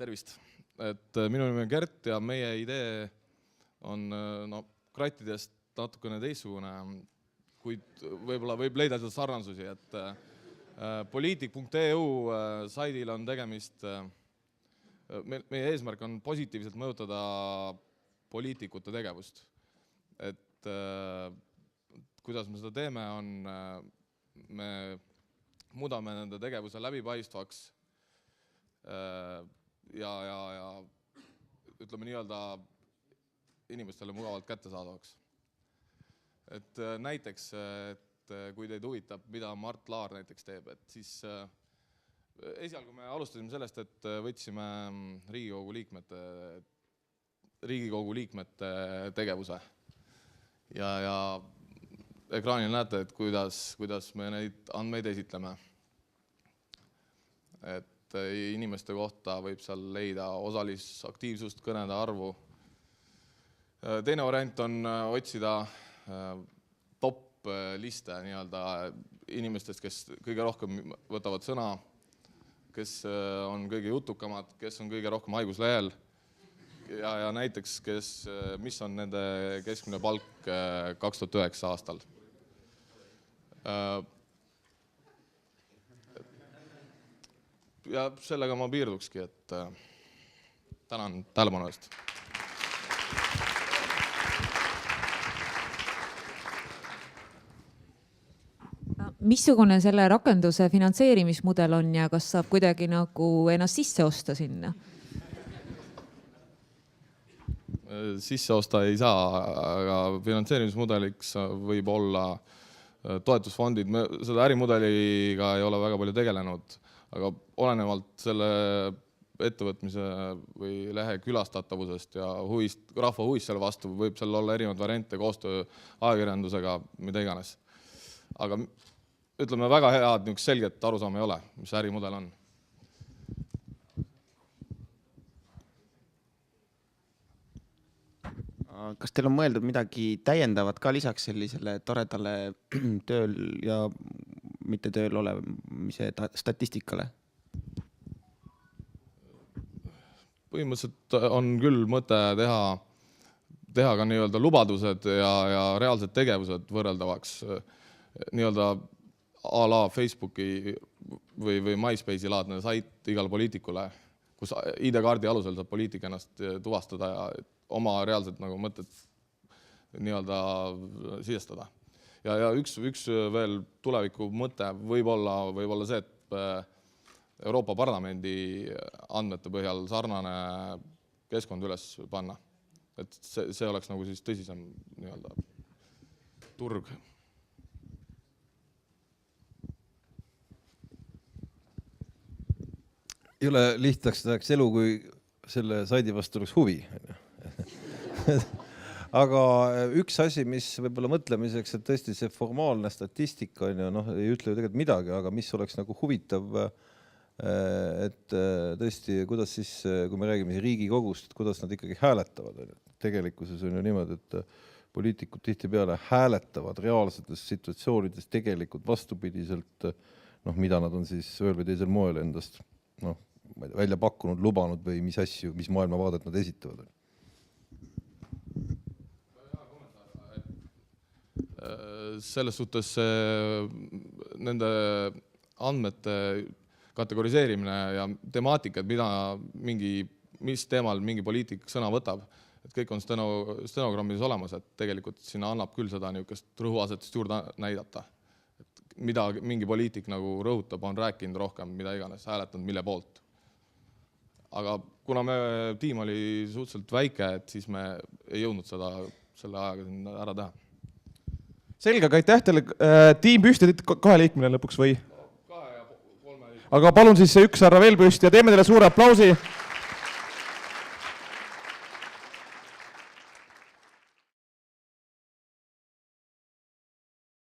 Tervist! Minu nimi on Gert ja meie idee on krattidest natukene teistsugune, kuid võib-olla võib leida seda sarnasusi. Poliitik.eu saidil on tegemist, meie eesmärk on positiivselt mõjutada poliitikute tegevust. Kuidas me seda teeme, me muudame nende tegevuse läbipaistvaks ja ütleme nii-öelda inimestele mugavalt kättesaadavaks. Näiteks, kui teid huvitab, mida Mart Laar näiteks teeb, siis esialgu me alustasime sellest, et võtsime Riigikogu liikmete tegevuse. Ja ekraanil näete, et kuidas me neid andmeid esitleme. Inimeste kohta võib seal leida osalisaktiivsust, kõnede arvu. Teine variant on otsida top-liste inimestest, kes kõige rohkem võtavad sõna, kes on kõige jutukamad, kes on kõige rohkem haiguslehel ja näiteks, mis on nende keskmine palk 2009 aastal. Ja sellega ma piirdukski, et tänan tähelepanu eest. Missugune selle rakenduse finantseerimismudel on ja kas saab kuidagi nagu ennast sisse osta sinna? Sisse osta ei saa, aga finantseerimismudeliks võib olla toetusfondid. Me seda ärimudeliga ei ole väga palju tegelenud, aga olenevalt selle ettevõtmise või lehe külastatavusest ja rahva huvist selle vastu võib seal olla erinevad variante koostöö ajakirjandusega, mida iganes. Aga ütleme, väga head selget arusaama ei ole, mis ärimudel on. Kas teil on mõeldud midagi täiendavat ka lisaks sellisele toredale tööl ja mitte tööl olemise statistikale? Põhimõtteliselt on küll mõte teha ka nii-öelda lubadused ja reaalsed tegevused võrreldavaks nii-öelda a la Facebooki või MySpace'i laadne sait igale poliitikule, kus ID-kaardi alusel saab poliitik ennast tuvastada ja oma reaalselt mõtted nii-öelda sisestada. Ja üks veel tuleviku mõte võib olla see, et Euroopa Parlamendi andmete põhjal sarnane keskkond üles panna. Et see oleks siis tõsisem nii-öelda turg. Ei ole lihtsaks tahaks elu, kui selle saidi vastu oleks huvi. Aga üks asi, mis võib-olla mõtlemiseks, et tõesti see formaalne statistika ei ütle ju tegelikult midagi, aga mis oleks huvitav, et tõesti, kuidas siis, kui me räägime Riigikogust, et kuidas nad ikkagi hääletavad. Tegelikkuses on ju niimoodi, et poliitikud tihtipeale hääletavad reaalsetes situatsioonides tegelikult vastupidiselt, mida nad on siis ühel või teisel moel endast välja pakkunud, lubanud või mis asju, mis maailmavaadet nad esitavad. Selles suhtes nende andmete kategoriseerimine ja temaatikad, mis teemal mingi poliitik sõna võtab, et kõik on stenogrammis olemas, et tegelikult sinna annab küll seda niisugust rõhuasetust juurde näidata. Mida mingi poliitik rõhutab, on rääkinud rohkem, mida iganes, hääletanud, mille poolt. Aga kuna me tiim oli suhteliselt väike, et siis me ei jõudnud seda selle ajaga siin ära teha. Selge, aga aitäh teile. Tiim püsti kahe liikmine lõpuks või? Aga palun siis see üks härra veel püsti ja teeme teile suure aplausi.